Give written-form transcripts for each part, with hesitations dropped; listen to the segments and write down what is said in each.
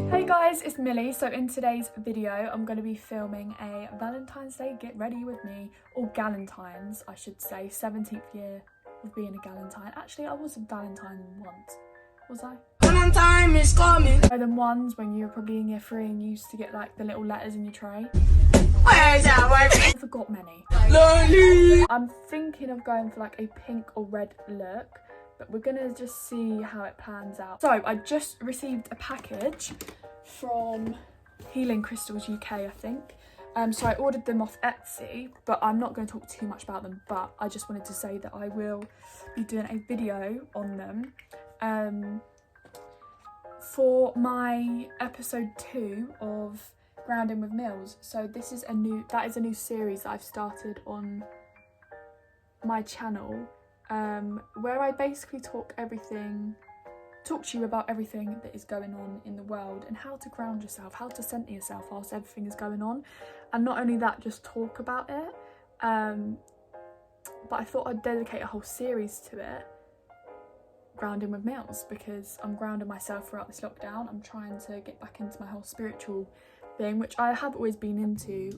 Hey guys, it's Millie. So in today's video, I'm going to be filming a Valentine's Day get ready with me, or Galentine's, I should say, 17th year of being a Galentine. Actually, I was a Valentine once, was I? Valentine is coming. Them ones when you were probably in year 3 and you used to get like the little letters in your tray. Where's that I forgot many. lonely? I'm thinking of going for like a pink or red look, but we're gonna just see how it plans out. So I just received a package from Healing Crystals UK, I think. So I ordered them off Etsy, but I'm not going to talk too much about them, but I just wanted to say that I will be doing a video on them for my episode 2 of Grounding with Mills. So this is a new series that I've started on my channel, where I basically talk to you about everything that is going on in the world and how to ground yourself, how to center yourself whilst everything is going on. And not only that, just talk about it, but I thought I'd dedicate a whole series to it, Grounding with Mills, because I'm grounding myself throughout this lockdown. I'm trying to get back into my whole spiritual thing, which I have always been into,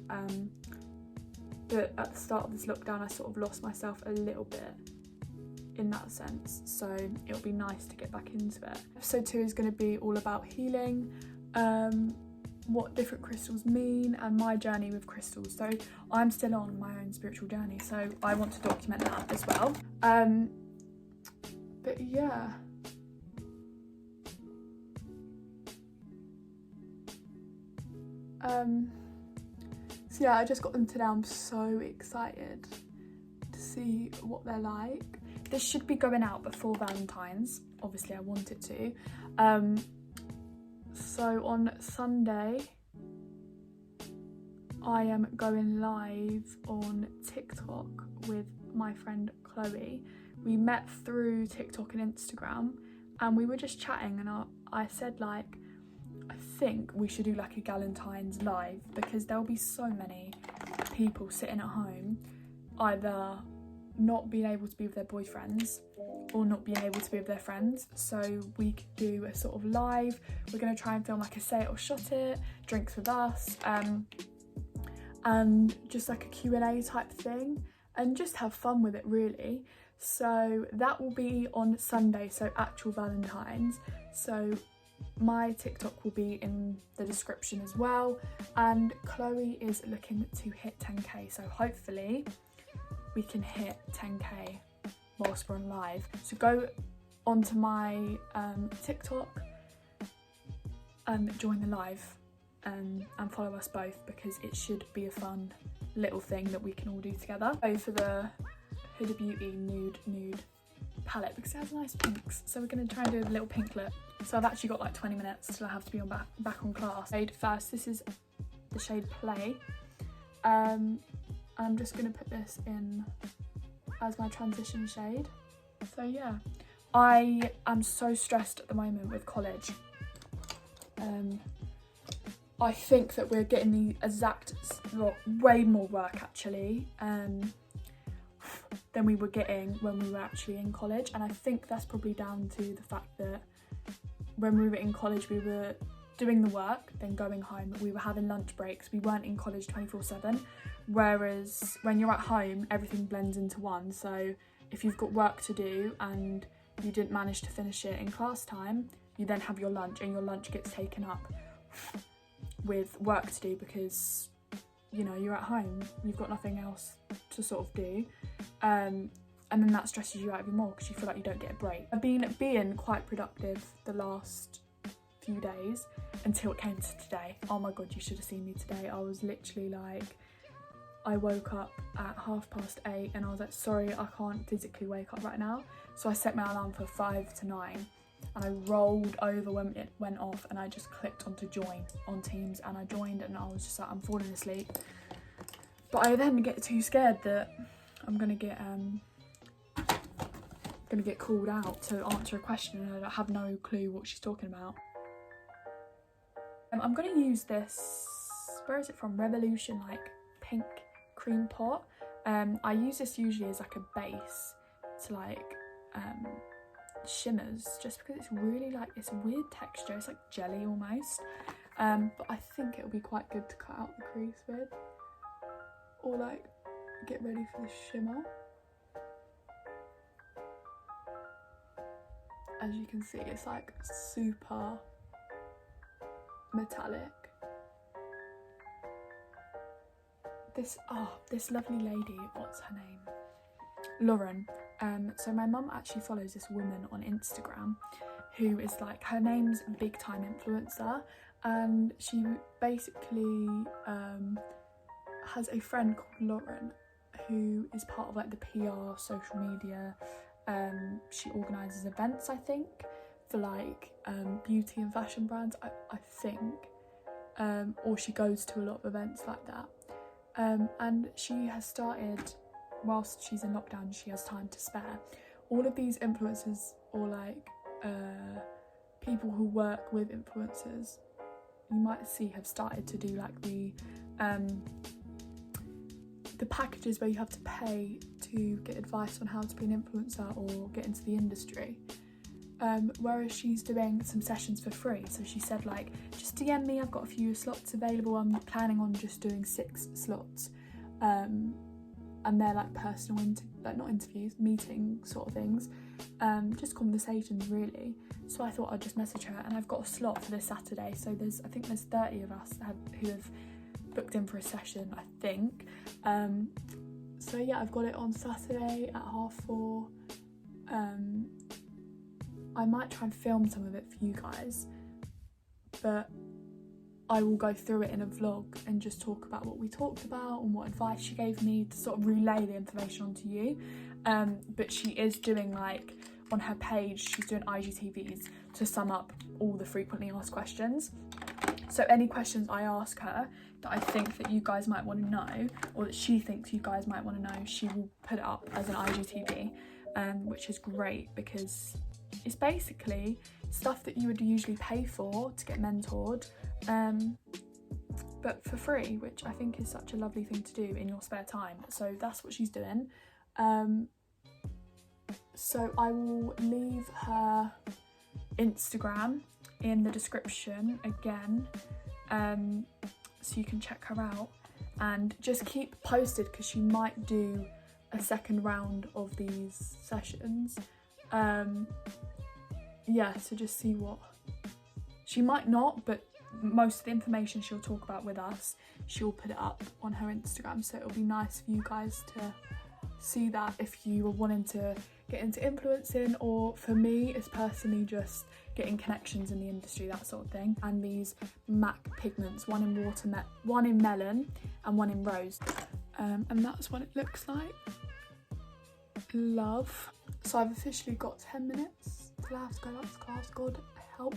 but at the start of this lockdown I sort of lost myself a little bit in that sense, so it'll be nice to get back into it. Episode 2 is going to be all about healing, what different crystals mean, and my journey with crystals. So I'm still on my own spiritual journey, so I want to document that as well. But yeah, so yeah, I just got them today. I'm so excited to see what they're like. This should be going out before Valentine's, obviously I want it to. So on Sunday, I am going live on TikTok with my friend Chloe. We met through TikTok and Instagram, and we were just chatting, and I said, like, I think we should do like a Galentine's live, because there'll be so many people sitting at home either not being able to be with their boyfriends or not being able to be with their friends. So we could do a sort of live. We're going to try and film like a say it or shot it, drinks with us, and just like a Q&A type thing, and just have fun with it really. So that will be on Sunday, so actual Valentine's. So my TikTok will be in the description as well, and Chloe is looking to hit 10k, so hopefully we can hit 10k whilst we're on live. So go onto my TikTok and join the live, and follow us both, because it should be a fun little thing that we can all do together. Go for the Huda Beauty nude palette, because it has nice pinks, so we're going to try and do a little pink look. So I've actually got like 20 minutes till I have to be back on class. Shade first, this is the shade Play. I'm just going to put this in as my transition shade. So yeah, I am so stressed at the moment with college. I think that we're getting the exact, well, way more work actually, than we were getting when we were actually in college. And I think that's probably down to the fact that when we were in college we were doing the work, then going home, we were having lunch breaks, we weren't in college 24/7, whereas when you're at home everything blends into one. So if you've got work to do and you didn't manage to finish it in class time, you then have your lunch, and your lunch gets taken up with work to do, because you know you're at home, you've got nothing else to sort of do, and then that stresses you out even more because you feel like you don't get a break. I've been being quite productive the last few days until it came to today. Oh my god, you should have seen me today. I was literally like, I woke up at 8:30 and I was like, sorry, I can't physically wake up right now. So I set my alarm for 5 to 9, and I rolled over when it went off, and I just clicked onto join on Teams, and I joined, and I was just like, I'm falling asleep. But I then get too scared that I'm gonna get called out to answer a question, and I have no clue what she's talking about. I'm gonna use this, where is it from? Revolution, like pink cream pot. I use this usually as like a base to like shimmers just because it's really like, it's a weird texture, it's like jelly almost, but I think it'll be quite good to cut out the crease with, or like get ready for the shimmer. As you can see, it's like super metallic. This lovely lady, what's her name? Lauren. So my mum actually follows this woman on Instagram who is like, her name's Big Time Influencer, and she basically has a friend called Lauren who is part of like the PR, social media. She organises events, I think, for like beauty and fashion brands, I think, or she goes to a lot of events like that, and she has started, whilst she's in lockdown, she has time to spare. All of these influencers, or like people who work with influencers, you might see, have started to do like the packages where you have to pay to get advice on how to be an influencer or get into the industry. Whereas she's doing some sessions for free. So she said like, just DM me, I've got a few slots available. I'm planning on just doing 6 slots. And they're like personal, not interviews, meeting sort of things. Just conversations really. So I thought I'd just message her, and I've got a slot for this Saturday. So I think there's 30 of us who have booked in for a session, I think. So yeah, I've got it on Saturday at 4:30. I might try and film some of it for you guys, but I will go through it in a vlog and just talk about what we talked about and what advice she gave me to sort of relay the information onto you. But she is doing like, on her page, she's doing IGTVs to sum up all the frequently asked questions. So any questions I ask her that I think that you guys might want to know, or that she thinks you guys might want to know, she will put it up as an IGTV, which is great because it's basically stuff that you would usually pay for to get mentored, but for free, which I think is such a lovely thing to do in your spare time. So that's what she's doing. So I will leave her Instagram in the description again, so you can check her out, and just keep posted because she might do a second round of these sessions. Yeah, so just see what, she might not, but most of the information she'll talk about with us, she'll put it up on her Instagram, so it'll be nice for you guys to see that if you were wanting to get into influencing, or for me it's personally just getting connections in the industry, that sort of thing. And these MAC pigments, one in melon and one in rose, and that's what it looks like. Love. So I've officially got 10 minutes till I have to go up to class. God help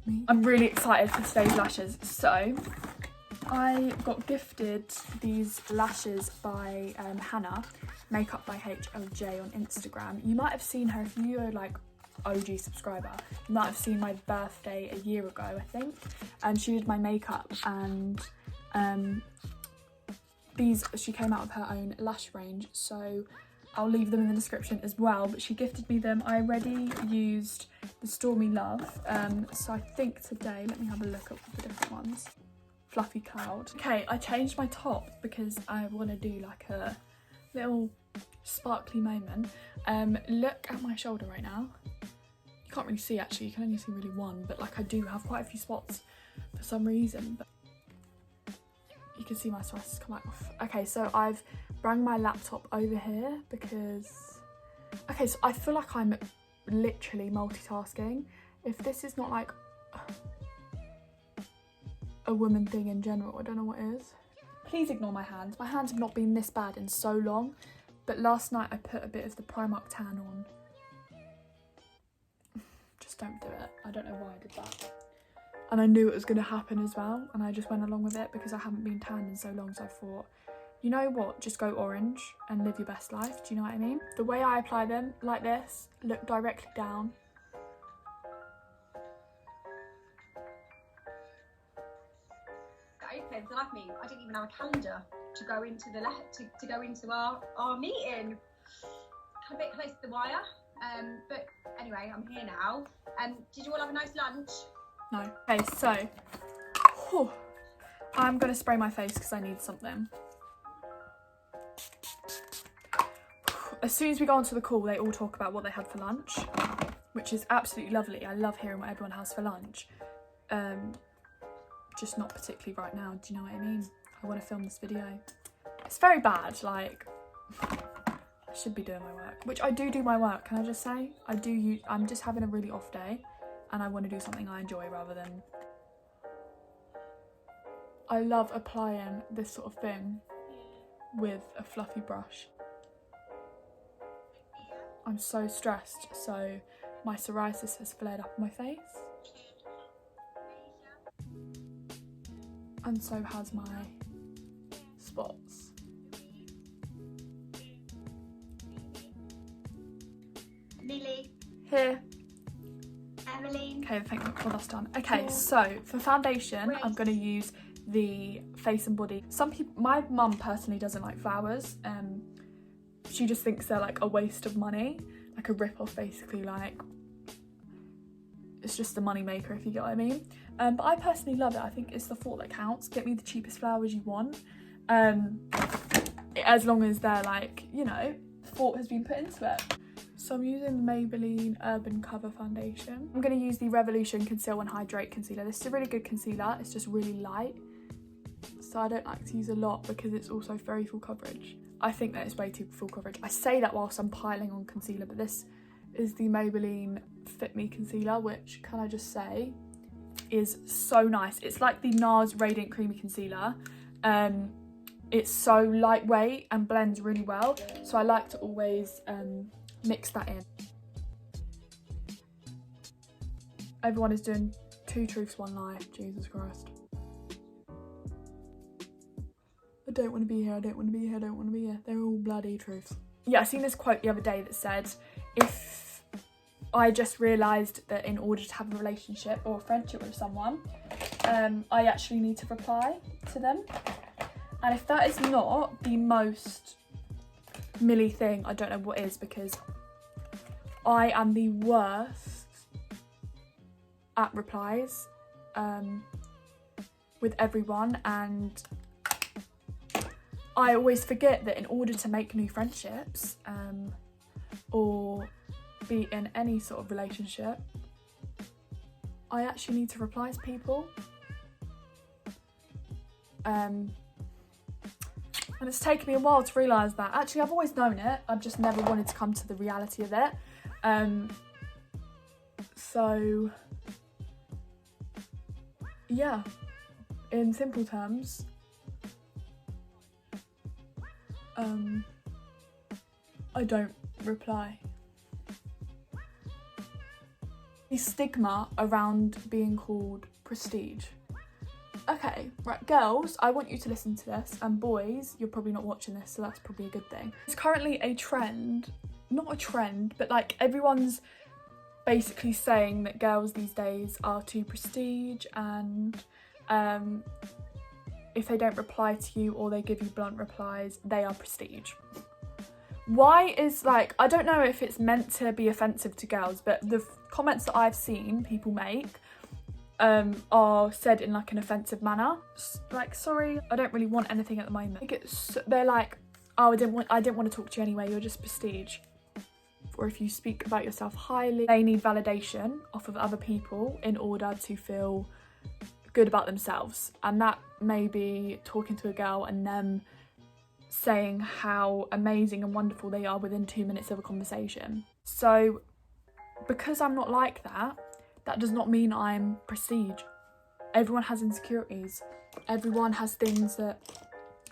me. I'm really excited for today's lashes. So I got gifted these lashes by Hannah, Makeup by HLJ on Instagram. You might have seen her if you are like OG subscriber. You might have seen my birthday a year ago, I think, and she did my makeup, and she came out of her own lash range, so I'll leave them in the description as well, but she gifted me them. I already used the Stormy Love, so I think today, let me have a look at the different ones. Fluffy Cloud. Okay, I changed my top because I want to do like a little sparkly moment. Look at my shoulder right now. You can't really see actually, you can only see really one, but like I do have quite a few spots for some reason, but you can see my sweaters come off. Okay, so I've brought my laptop over here because, okay, so I feel like I'm literally multitasking. If this is not like a woman thing in general, I don't know what is. Please ignore my hands. My hands have not been this bad in so long, but last night I put a bit of the Primark tan on. Just don't do it. I don't know why I did that. And I knew it was going to happen as well, and I just went along with it because I haven't been tanned in so long, so I thought, you know what, just go orange and live your best life, do you know what I mean? The way I apply them, like this, look directly down. Open, so like me, I didn't even have a calendar to go into our meeting. A bit close to the wire. But anyway, I'm here now. Did you all have a nice lunch? No. Okay, so whew, I'm gonna spray my face because I need something. As soon as we go onto the call, they all talk about what they had for lunch, which is absolutely lovely. I love hearing what everyone has for lunch. Just not particularly right now, do you know what I mean? I want to film this video. It's very bad, like, I should be doing my work, which I do my work, can I just say? I'm just having a really off day and I want to do something I enjoy rather than... I love applying this sort of thing with a fluffy brush. I'm so stressed, so my psoriasis has flared up my face. And so has my spots. Millie. Here. Emily. Okay, thank you. Well, that's done. Okay, so for foundation, I'm going to use the Face and Body. Some people, my mum personally doesn't like flowers. She just thinks they're like a waste of money, like a rip-off basically, like it's just a money maker, if you get what I mean. But I personally love it. I think it's the thought that counts. Get me the cheapest flowers you want, as long as they're like, you know, thought has been put into it. So I'm using the Maybelline Urban Cover Foundation. I'm going to use the Revolution Conceal and Hydrate Concealer. This is a really good concealer. It's just really light, so I don't like to use a lot because it's also very full coverage. I think that it's way too full coverage. I say that whilst I'm piling on concealer, but this is the Maybelline Fit Me Concealer, which, can I just say, is so nice. It's like the NARS Radiant Creamy Concealer. It's so lightweight and blends really well, so I like to always mix that in. Everyone is doing 2 truths, 1 lie. Jesus Christ. I don't want to be here, I don't want to be here, I don't want to be here. They're all bloody truths. Yeah, I seen this quote the other day that said, if I just realised that in order to have a relationship or a friendship with someone, I actually need to reply to them. And if that is not the most Millie thing, I don't know what is, because I am the worst at replies with everyone, and I always forget that in order to make new friendships or be in any sort of relationship, I actually need to reply to people. And it's taken me a while to realise that. Actually, I've always known it, I've just never wanted to come to the reality of it. So, yeah, in simple terms, I don't reply. The stigma around being called prestige. Okay, right, girls, I want you to listen to this, and boys, you're probably not watching this, so that's probably a good thing. It's currently a trend, not a trend, but like everyone's basically saying that girls these days are too prestige, and if they don't reply to you or they give you blunt replies, they are prestige. Why is, like, I don't know if it's meant to be offensive to girls, but the comments that I've seen people make are said in like an offensive manner. Like, sorry, I don't really want anything at the moment. Like, they're like, oh, I didn't want to talk to you anyway, you're just prestige. Or if you speak about yourself highly, they need validation off of other people in order to feel good about themselves. And that may be talking to a girl and them saying how amazing and wonderful they are within 2 minutes of a conversation. So because I'm not like that, that does not mean I'm prestige. Everyone has insecurities. Everyone has things that,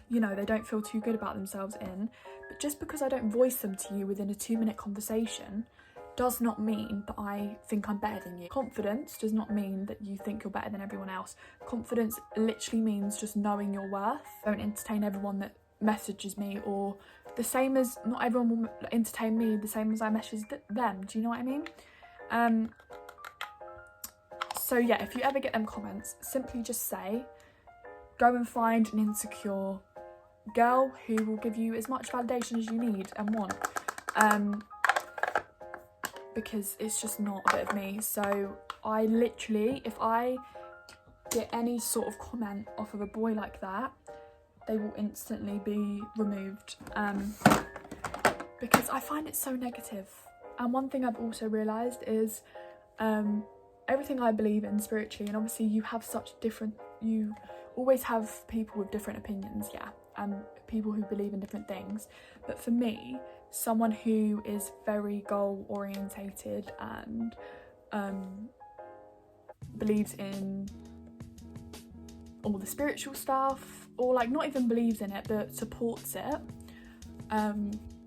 you know, they don't feel too good about themselves in. But just because I don't voice them to you within a 2-minute conversation does not mean that I think I'm better than you. Confidence does not mean that you think you're better than everyone else. Confidence literally means just knowing your worth. Don't entertain everyone that messages me, or the same as not everyone will entertain me the same as I message them. Do you know what I mean? So yeah, if you ever get them comments, simply just say, go and find an insecure girl who will give you as much validation as you need and want. because it's just not a bit of me. So I literally, if I get any sort of comment off of a boy like that, they will instantly be removed, because I find it so negative. And one thing I've also realised is everything I believe in spiritually, and obviously you always have people with different opinions, yeah, and people who believe in different things. But for me, someone who is very goal orientated and believes in all the spiritual stuff, or like not even believes in it but supports it,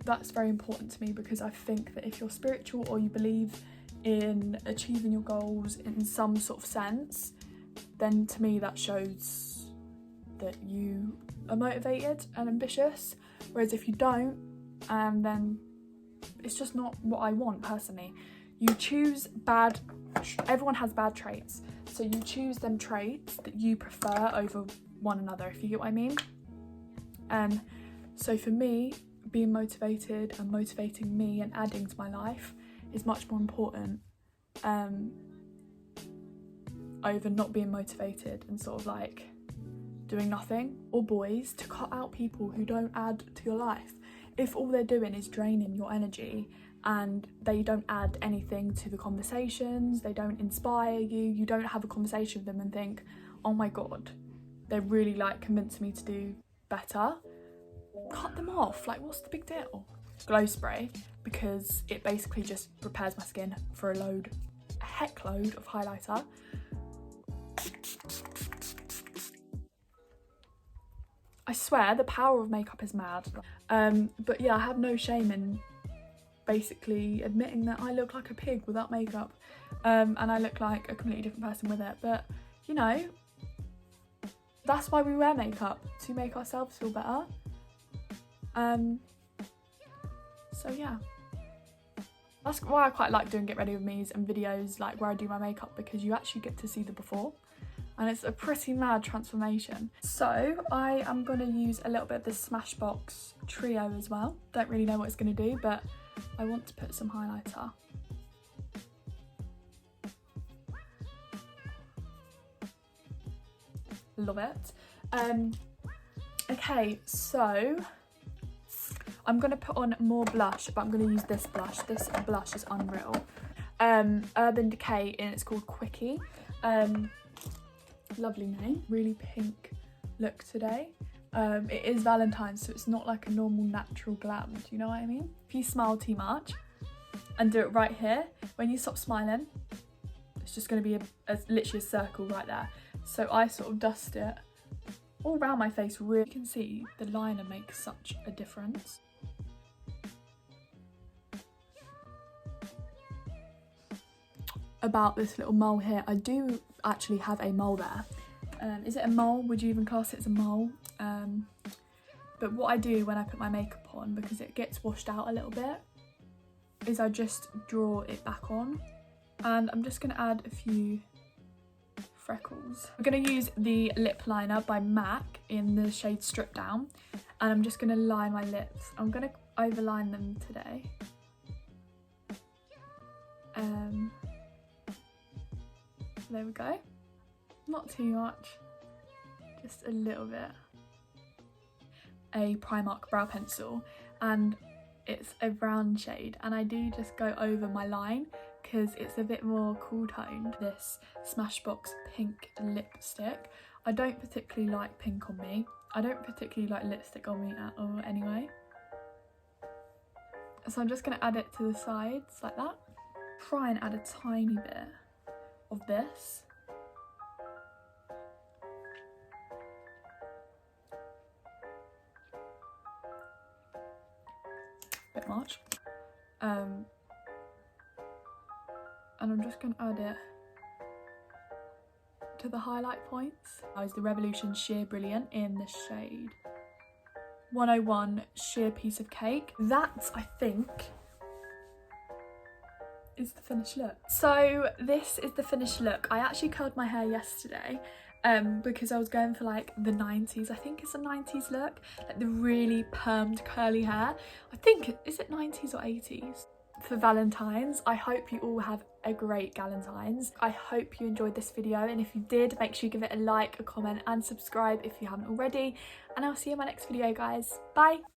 that's very important to me, because I think that if you're spiritual or you believe in achieving your goals in some sort of sense, then to me that shows that you are motivated and ambitious. Whereas if you don't, then it's just not what I want personally. You choose everyone has bad traits, so you choose them traits that you prefer over one another, if you get what I mean. So for me, being motivated and motivating me and adding to my life is much more important over not being motivated and sort of like doing nothing. Or boys, to cut out people who don't add to your life. If all they're doing is draining your energy and they don't add anything to the conversations, they don't inspire you, you don't have a conversation with them and think, oh my god, they're really like convincing me to do better, cut them off. Like, what's the big deal? Glow spray, because it basically just prepares my skin for a heck load of highlighter. I swear the power of makeup is mad. But yeah, I have no shame in basically admitting that I look like a pig without makeup, and I look like a completely different person with it. But you know, that's why we wear makeup, to make ourselves feel better. So yeah, that's why I quite like doing get ready with me's and videos like where I do my makeup, because you actually get to see the before, and it's a pretty mad transformation. So I am going to use a little bit of this Smashbox Trio as well. Don't really know what it's going to do, but I want to put some highlighter. Love it. Okay, so I'm going to put on more blush, but I'm going to use this blush. This blush is unreal. Urban Decay, and it's called Quickie. Lovely name. Really pink look today. It is Valentine's, so it's not like a normal natural glam, do you know what I mean? If you smile too much and do it right here, when you stop smiling, it's just going to be literally a circle right there. So I sort of dust it all around my face. Really, you can see the liner makes such a difference. About this little mole here, I do actually have a mole there. Is it a mole? Would you even class it as a mole? But what I do when I put my makeup on, because it gets washed out a little bit, is I just draw it back on, and I'm just going to add a few freckles. I'm going to use the lip liner by MAC in the shade Strip Down, and I'm just going to line my lips. I'm going to overline them today. There we go. Not too much, just a little bit. A Primark brow pencil, and it's a brown shade, and I do just go over my line because it's a bit more cool toned. This Smashbox pink lipstick. I don't particularly like pink on me. I don't particularly like lipstick on me at all anyway. So I'm just going to add it to the sides like that. Try and add a tiny bit of this. Bit much. And I'm just going to add it to the highlight points. Is the Revolution Sheer Brilliant in the shade 101 Sheer Piece of Cake. That, I think, is the finished look. So this is the finished look. I actually curled my hair yesterday because I was going for like the 90s. I think it's a 90s look, like the really permed curly hair. I think, is it 90s or 80s? for Valentine's. I hope you all have a great Galentine's. I hope you enjoyed this video, and if you did, make sure you give it a like, a comment and subscribe if you haven't already, and I'll see you in my next video, guys. Bye.